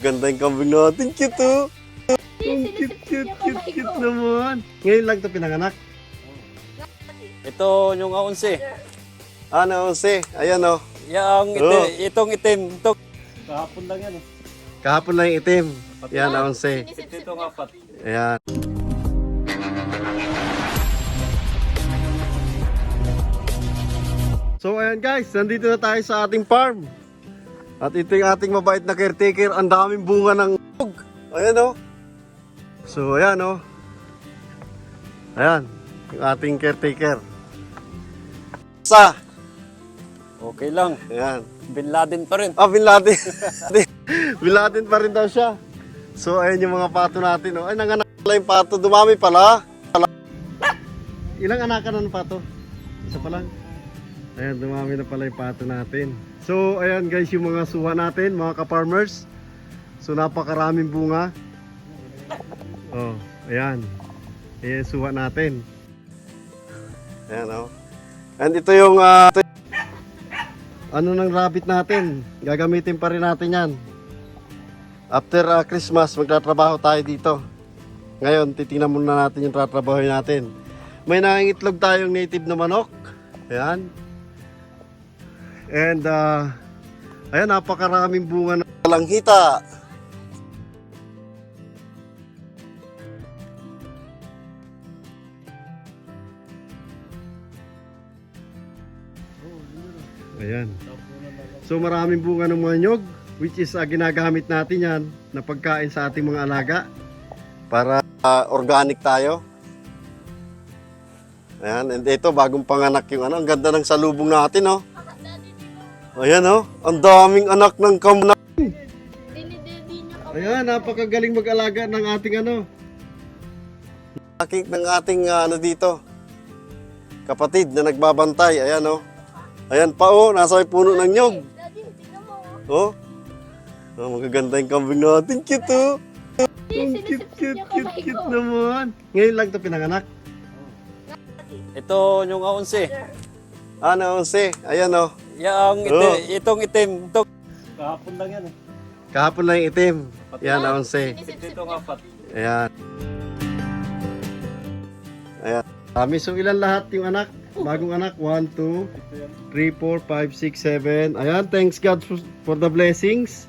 Ganda yung kambing natin, cute oh. Ang cute naman. Ngayon lang ito pinanganak. Ito yung 11. Ano, 11. Ayan oh. Itong itim. Ito. Kahapon lang yan eh. Kahapon lang yung itim. Yan, 11. Ito nga 4. Ayan. So ayan guys, nandito na tayo sa ating farm. At ito yung ating mabait na caretaker. Ang daming bunga ng nyug. Ayan oh. So ayan oh. Ayan, yung ating caretaker. Sa. Okay lang. Ayan. Bin Laden pa rin. Ah, Bin Laden. Bin Laden pa rin daw siya. So ayan yung mga pato natin oh. Ay, nanganak pala yung pato. Dumami pala. Ilang anakan na ng pato? Isa pa lang. Ayan, dumami na pala yung pato natin. So, ayan guys, yung mga suha natin, mga ka-farmers. So, napakaraming bunga. Oh, ayan. Ayan, suha natin. Ayan, oh. And ito yung, ano ng rabbit natin. Gagamitin pa rin natin yan. After Christmas, magtatrabaho tayo dito. Ngayon, titingnan muna natin yung tatrabahoy natin. May nangingitlog tayong native na manok. Ayan. And ayan, napakaraming bunga ng langhita. Ayan. So maraming bunga ng mga nyog, which is ginagamit natin yan na pagkain sa ating mga alaga para organic tayo. Ayan, and ito bagong panganak yung ano, ang ganda ng salubong natin oh. Ayan oh, ang daming anak ng kamna. Ayan, napakagaling mag-alaga ng ating ano. Ng ating ano dito. Kapatid na nagbabantay, ayan oh. Ayan pa oh, nasa may puno ng nyog. Oh. Oh, magaganda yung kambing natin, cute oh. Ang cute naman. Ngayon lang ito pinanganak. Ito yung 11. Ano, 11. Ayan oh. Itong itim. Ito. Kahapon lang yan eh. Kahapon lang yung itim. Yan, 11. Ito nga 4. Ayan. Ayan. So ilan lahat yung anak? Bagong anak? 1, 2, 3, 4, 5, 6, 7. Ayan, thanks God for the blessings.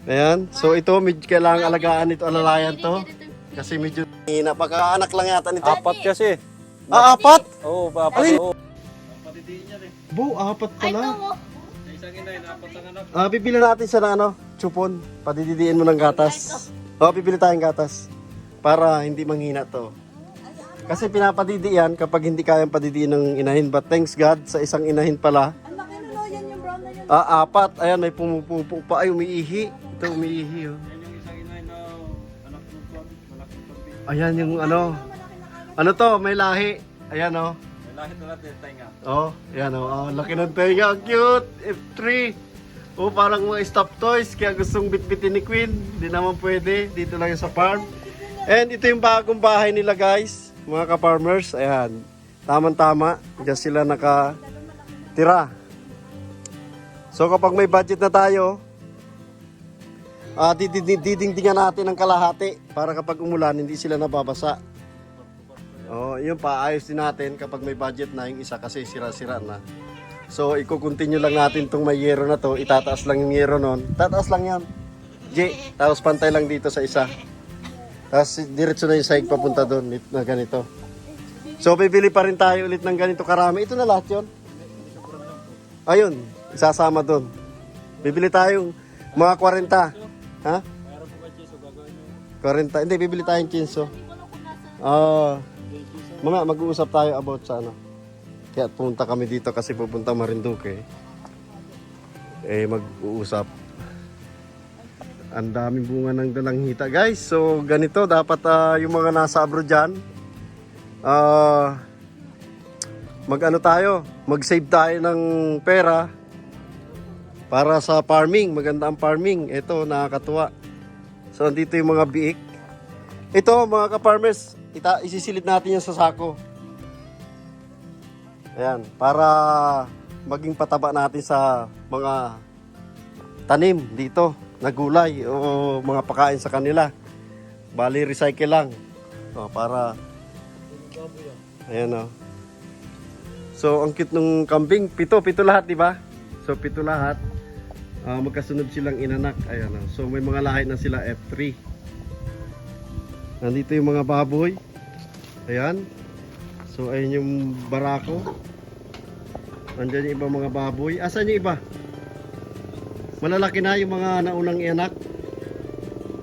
Ayan. So ito, medyo kailangan alagaan ito, alalayan to. Kasi medyo napaka-anak lang yata nito. 4 kasi. Ah, 4? Oo, 4. Alin? Oo. Patidiin yan eh. Bu, 4 pala. Sa isang ina, 4 ang anak. Pipili natin siya ng ano, chupon. Padididiin mo ng gatas. Pipili tayong gatas. Para hindi manghina to. Kasi pinapadidi yan kapag hindi kayang padidiin ng inahin. But thanks God, sa isang inahin pala. Ang laki na no, yan yung brown na yan. 4. Ayan, may pumupupo pa. Ay, umiihi. Ito, umiihi. Oh. Yan yung isang ina na anak ng kwan. Malaki pagpili. Ayan yung ano. Ano to, may lahi. Ayan oh. May lahit na natin tayo. Oh, ayan oh. Oh, laki ng tenga. Cute. F3. Oh, parang mga stop toys. Kaya gustong bitbitin ni Queen. Hindi naman pwede. Dito lang yung sa farm. And ito yung bagong bahay nila guys. Mga ka-farmers. Ayan. Tama-tama. Diyan sila nakatira. So kapag may budget na tayo, didingdingan natin ng kalahati para kapag umulan hindi sila nababasa. Oh, yun paayos din natin kapag may budget na yung isa kasi sira-sira na. So i-continue lang natin tong may yero na to, itataas lang yung yero nun. Tataas lang yan. J, tapos pantay lang dito sa isa. Tapos diretso na yung sahig papunta doon na ganito. So bibili pa rin tayo ulit ng ganito karami. Ito na lahat yun. Ayun, isasama doon. Bibili tayong mga 40. Ha? 40. Hindi, bibili tayong chinso. Mama, mag-uusap tayo about sa ano. Kaya punta kami dito kasi pupunta Marinduque. Mag-uusap. Ang daming bunga ng dalanghita, guys. So, ganito. Dapat yung mga nasa abroad dyan, mag-ano tayo, mag-save tayo ng pera para sa farming. Maganda ang farming. Ito, nakakatuwa. So, andito yung mga biik. Ito, mga ka-farmers, isisilid natin yan sa sako. Ayan, para maging pataba natin sa mga tanim dito. na gulay o mga pakain sa kanila. Bali, recycle lang. O, para... Ayan o. So, ang cute nung kambing. Pito lahat, di ba? So, 7 lahat. Magkasunod silang inanak. Ayan o. So, may mga lahi na sila F3. Nandito yung mga baboy. Ayan. So, ayun yung barako. Nandiyan yung ibang mga baboy. Asan yung iba? Malalaki na yung mga naunang ianak.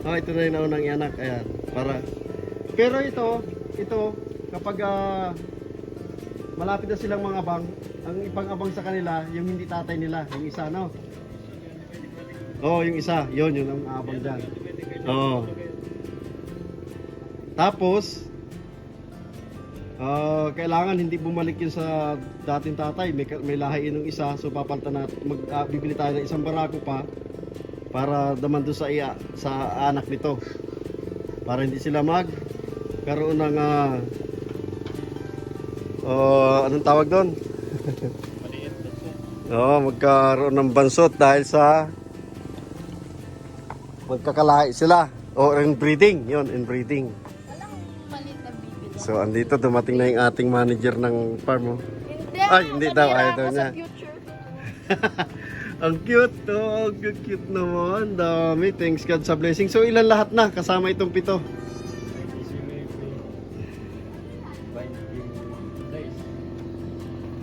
Ito na yung naunang ianak. Ayan. Pero ito, kapag malapit na silang mga abang, ang ibang abang sa kanila, yung hindi tatay nila, yung isa, no? Oo, yung isa. Yun ang abang dyan. Oo. Tapos, kailangan hindi bumalik yun sa dating tatay. May lahi yung isa, so papalitan natin, bibili tayo ng isang barako pa para daman doon sa anak nito. Para hindi sila magkaroon ng anong tawag doon? Magkaroon ng bansot dahil sa magkakalahi sila. O inbreeding, yun, inbreeding. So, andito, dumating na yung ating manager ng farm, oh. Hindi daw, ayaw daw niya. Ang cute, oh. Ang cute naman. Dami. Thanks God sa blessing. So, ilan lahat na kasama itong 7? 26.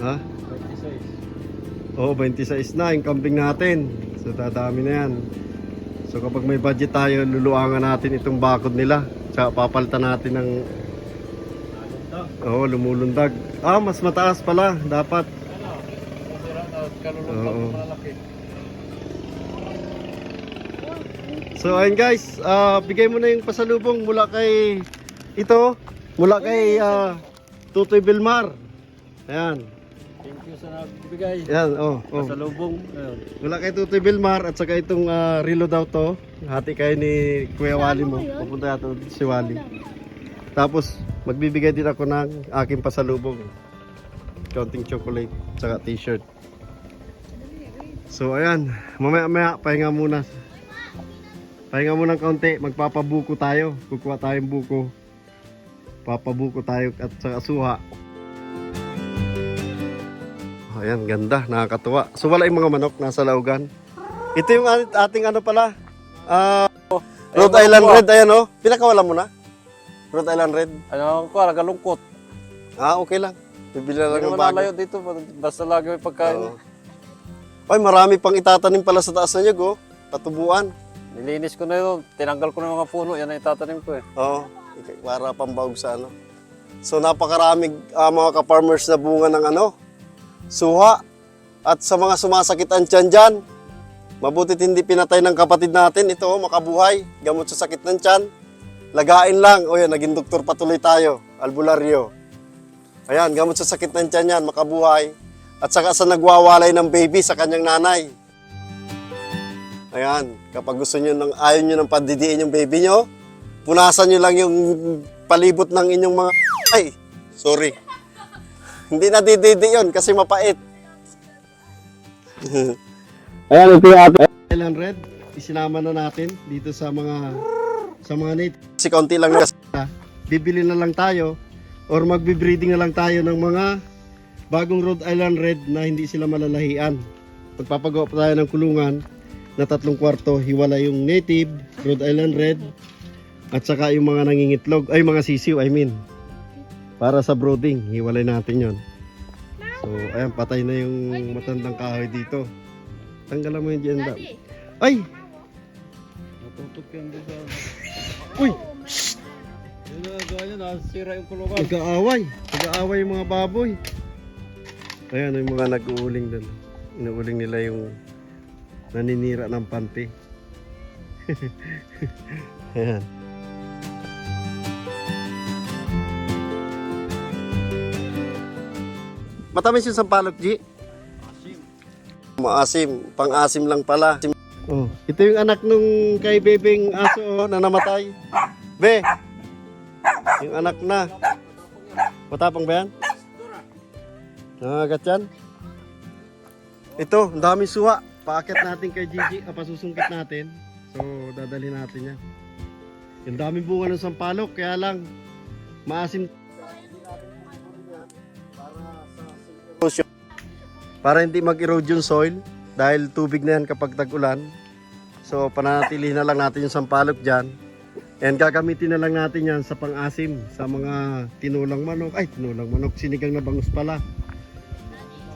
Ha? 26. Oo, 26 na yung kambing natin. So, dadami na yan. So, kapag may budget tayo, luluangan natin itong bakod nila. Tsaka papalitan natin ng lumulundag. Mas mataas pala. Dapat. Oo. So, ayun guys. Bigay mo na yung pasalubong mula kay Tutoy Vilmar. Ayan. Thank you sa nagbigay. Ayan, Pasalubong. Ayun. Mula kay Tutoy Vilmar at saka itong relo daw to. Hati kayo ni Kuya Wally mo. Pupunta natin si Wally. Tapos, magbibigay din ako ng aking pasalubong. Counting chocolate, saka t-shirt. So, ayan. Mamaya, pahinga muna. Pahinga muna ng kaunti. Magpapabuko tayo. Kukuha tayong buko. Papabuko tayo at saka suha. Ayan, ganda. Nakakatuwa. So, wala yung mga manok nasa laugan. Ito yung ating ano pala. Rhode Island Red. Ayan, oh. Pinakawala mo na. Rhode Island Red. Ano ko, nagalungkot. Okay lang. Bibili na lang Hindi ng naman bago. nalayo dito, basta lagi may pagkain. Oo. Ay, marami pang itatanim pala sa taas na niyog, oh. Patubuan. Nilinis ko na yun, tinanggal ko na yung mga puno, yan ang itatanim ko eh. Oo. Para pambawag sa ano. So, napakaraming mga ka-farmers na bunga ng suha. At sa mga sumasakit ang tiyan dyan, mabutit hindi pinatay ng kapatid natin. Ito, makabuhay. Gamot sa sakit ng tiyan. Lagain lang. O yan, naging doktor patuloy tayo. Albularyo. Ayan, gamot sa sakit ng tiyan yan, makabuhay. At saka sa nagwawalay ng baby sa kanyang nanay. Ayan, kapag gusto nyo ayaw nyo ng pandidiin yung baby nyo, punasan nyo lang yung palibot ng inyong mga... Ay, sorry. Hindi na dididi yun kasi mapait. Ayan, ito yung ating Island Red. Isinama na natin dito sa mga native. Kasi kaunti lang na bibili na lang tayo or magbe-breeding na lang tayo ng mga bagong Rhode Island Red na hindi sila malalahian. Magpapagawa pa tayo ng kulungan na 3 kwarto. Hiwala yung native, Rhode Island Red, at saka yung mga nangingitlog, ay mga sisiw, I mean. Para sa brooding, hiwalay natin yon. So, ayan, patay na yung matandang kahoy dito. Tanggalan mo yung dyan. Ay! Natutok yan doon sa... Uy! Yun na, ganyan, nasira yung kulungan. Nag-aaway yung mga baboy. Ayan, yung mga nag-uuling doon. Inuuling nila yung naninira ng pante. Ayan. Matamis yung sampalok, G? Maasim. Pang-asim lang pala. Oh, ito yung anak nung kay Bebeng aso na namatay. Be! Yung anak na. Matapang ba yan? Nangagat yan? Ito, ang daming suha. Paakit natin kay Gigi. Pasusungkit natin. So, dadalhin natin yan. Yung daming bunga ng sampalok, kaya lang maasim. Para hindi mag-erode yung soil dahil tubig na yan kapag tag-ulan. So, pananatilihin na lang natin yung sampalok dyan. And gagamitin na lang natin yan sa pang-asim, sa mga tinulang manok. Ay, tinulang manok, sinigang na bangus pala.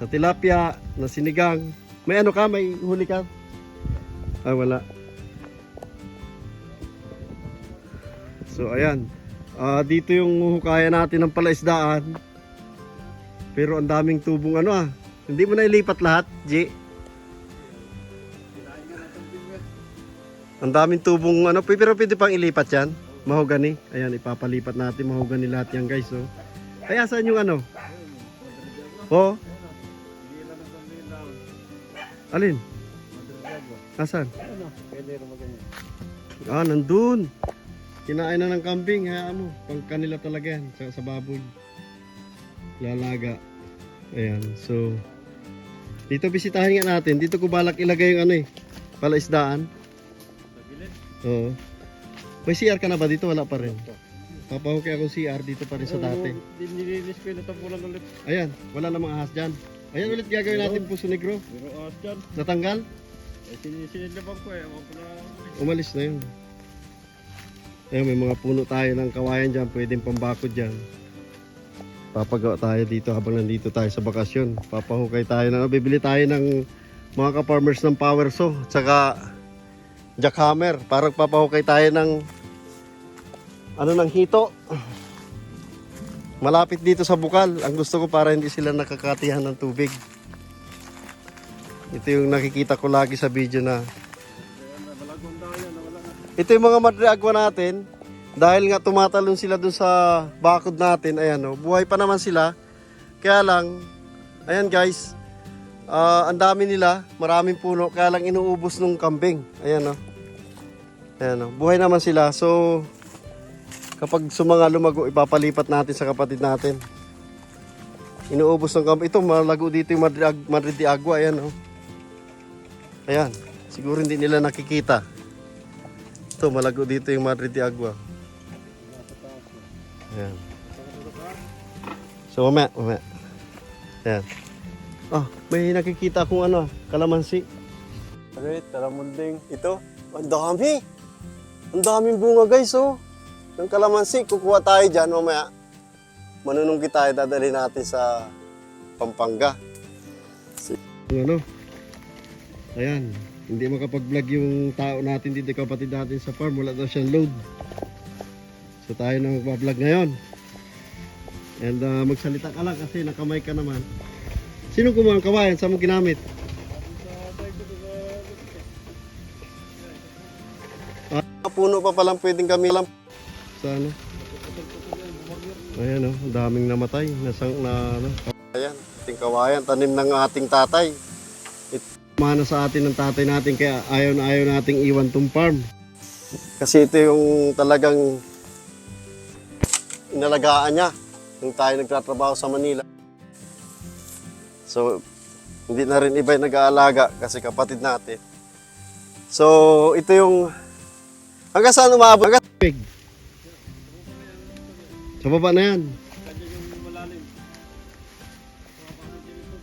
Sa tilapia na sinigang. May ano ka? May huli ka? Ay, wala. So, ayan. Dito yung hukayan natin ng palaisdaan. Pero ang daming tubong ano Hindi mo na ilipat lahat, G. Ang daming tubong ano. Pero pwede pang ilipat yan. Mahogani. Ayan, ipapalipat natin. Mahogani lahat yan, guys. So. Kaya saan yung ano? Oh. Alin? Asan? Nandun. Kinain na ng kambing, hayaan mo. Pang kanila talaga yan, sa baboy. Lalaga. Ayan, so dito bisitahin nga natin. Dito ko balak ilagay yung palaisdaan. Oo. May CR ka na ba dito? Wala pa rin. Papahukay akong CR dito pa rin sa dati. Nilinis ko yung natampulan ulit. Ayan, wala namang ahas dyan. Ayan ulit gagawin natin Puso Negro. Pero ahas dyan. Natanggal? Sinilabang ko Ewan ko na. Umalis na yun. Ayan, may mga puno tayo ng kawayan dyan. Pwedeng pambakod dyan. Papagawa tayo dito habang nandito tayo sa bakasyon. Papahukay tayo bibili tayo ng mga ka-farmers ng power saw. At saka jackhammer. Parang papahukay tayo ng ng hito. Malapit dito sa bukal. Ang gusto ko para hindi sila nakakatihan ng tubig. Ito yung nakikita ko lagi sa video na ito yung mga madre agua natin. Dahil nga tumatalon sila dun sa bakod natin. Ayan buhay pa naman sila. Kaya lang, ayan guys, ang dami nila, maraming puno. Kaya lang inuubos nung kambing. Ayan ayan buhay naman sila. So, kapag sumanga lumago, ipapalipat natin sa kapatid natin. Inuubos ng kambing. Ito, malago dito yung madre de agua. Ayan Ayan, siguro hindi nila nakikita. Ito, malago dito yung Madre de Agua. Ayan. So, mamaya. Ayan. May nakikita akong kalamansi. Wait, talamunding. Ito, ang dami. Ang daming bunga guys, ng kalamansi. Kukuha tayo dyan, mamaya. Manununggi tayo, dadalhin natin sa Pampanga. Ayan, hindi makapag-vlog yung tao natin dito, kapatid natin sa farm. Wala daw siyang load. So tayo na magpa-vlog ngayon. And magsalita ka lang kasi nakamay ka naman. Sino kumuha ang kawayan? Saan mo ginamit? Puno pa palang pwedeng kami lang. Sa Ayan ang daming namatay. Ayan, ating kawayan, tanim ng ating tatay. Mana sa atin ng tatay natin, kaya ayaw nating iwan tong farm. Kasi ito yung talagang inalagaan niya nung tayo nagtatrabaho sa Manila. So, hindi na rin iba yung nag-aalaga kasi kapatid natin. So, ito yung hanggang saan umabot? Sa baba na yan.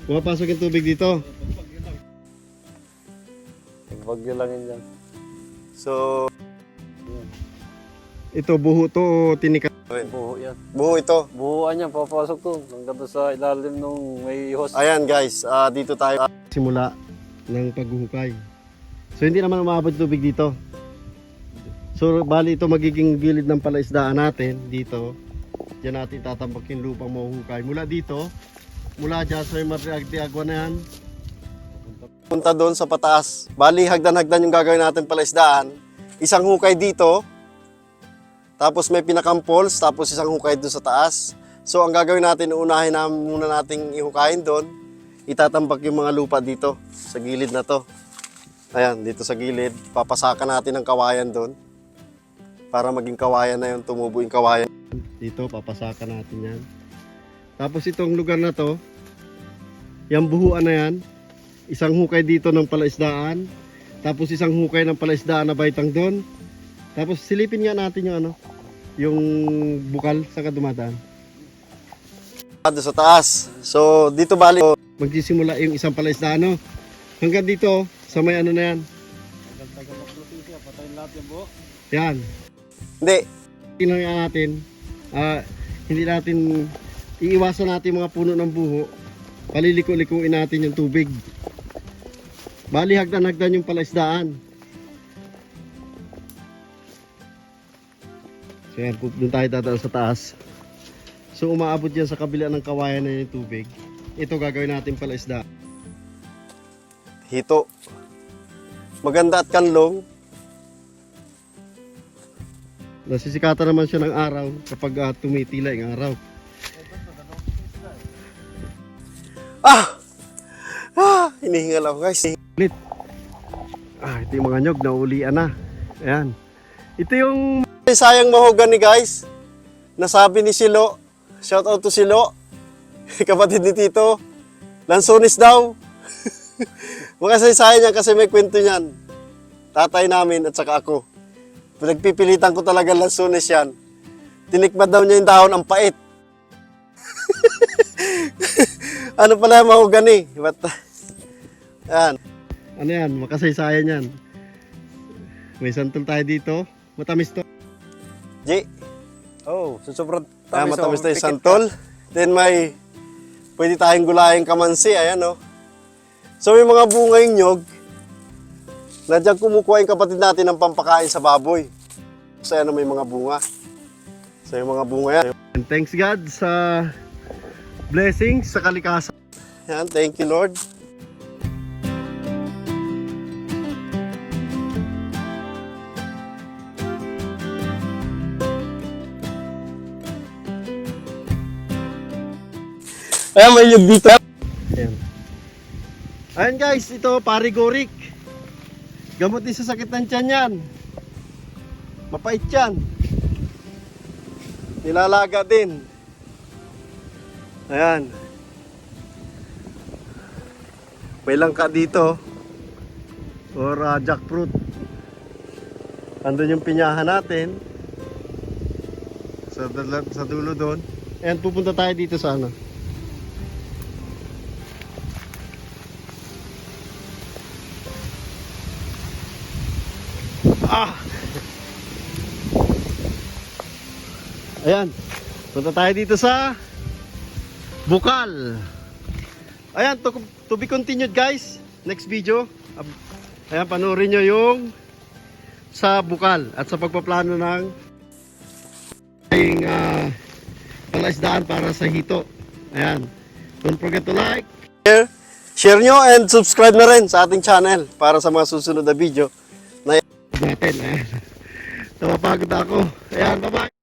Pumapasok yung tubig dito. Bagyo lang yun dyan. So, ito buho to o tinika? Buho yan. Buho ito. Buhuan yan, papasok to. Hanggang doon sa ilalim nung may host. Ayan guys, dito tayo simula ng paghuhukay. So hindi naman umabot tubig dito. So bali ito magiging gilid ng palaisdaan natin dito. Diyan natin tatambak yung lupang mahuhukay. Mula dito, mula dyan sa Madre de Agua na yan, punta doon sa pataas. Bali hagdan-hagdan yung gagawin natin palaisdaan. Isang hukay dito, tapos may pinakang poles, tapos isang hukay doon sa taas. So ang gagawin natin, unahin na muna nating ihukayin doon. Itatambak yung mga lupa dito, sa gilid na to. Ayan, dito sa gilid. Papasakan natin ng kawayan doon. Para maging kawayan na yung tumubo yung kawayan. Dito, papasakan natin yan. Tapos itong lugar na to, yung buhuan na yan, isang hukay dito ng palaisdaan. Tapos isang hukay ng palaisdaan na baitang doon. Tapos silipin nga natin yung ano, yung bukal sa dumadaan. Sa taas. So dito bali magsisimula yung isang palaisdaan, no? Hanggang dito sa may ano na yan. Hanggang taga magluto siya, patayin lahat yung buo. Yan. Hindi. Tingnan nga natin. Hindi natin iiwasan natin mga puno ng buho. Paliliko-likuin natin yung tubig. Bali hagdan-hagdan yung palaisdaan. So yan, doon tayo dadaan sa taas. So umaabot yan sa kabila ng kawayan na yung tubig. Ito gagawin natin palaisdaan. Hito. Maganda at kanlong. Nasisikatan naman siya ng araw kapag tumitila yung araw. Hinihingal ako guys. Ulit. Ito yung mga nyog, nauulian na. Ayan. Ito yung sayang mahogany guys. Nasabi ni Silo. Shout out to Silo. Kapatid ni Tito. Lansones daw. Makasaysayan niya kasi may kwento niyan. Tatay namin at saka ako. Pinagpipilitan ko talaga lansones yan. Tinikman daw niya yung dahon, ang pait. Ano pala yung mahogany? Yan. Ano yan? Makasaysayan yan. May santol tayo dito. Matamis to. G. Oh, so sobrang Matamis tayo santol. Then may pwede tayong gulayang kamansi. Ayan o. So may mga bunga yung nyog. Na dyan kumukuha yung kapatid natin ng pampakain sa baboy. So ayan o, may mga bunga. So yung mga bunga yan. And thanks God sa blessings sa kalikasan. Yan, thank you Lord. Ayan, may nyug dito. Ayan. Ayan guys, ito parigoric. Gamot din sa sakit ng tiyan yan. Mapait yan. Nilalaga din. Ayan. May langka dito. Or jackfruit. Andun yung pinyahan natin. Sa dulo doon. Ayan, pupunta tayo dito sa ano. Ayan. Punta tayo dito sa Bukal. Ayan, to be continued guys. Next video. Ayan, panoorin nyo yung sa Bukal at sa pagpaplano ng palaisdaan para sa hito. Ayan. Don't forget to like, share nyo and subscribe na rin sa ating channel para sa mga susunod na video na natin. Ayan. Napapagod ako. Ayan, bye-bye.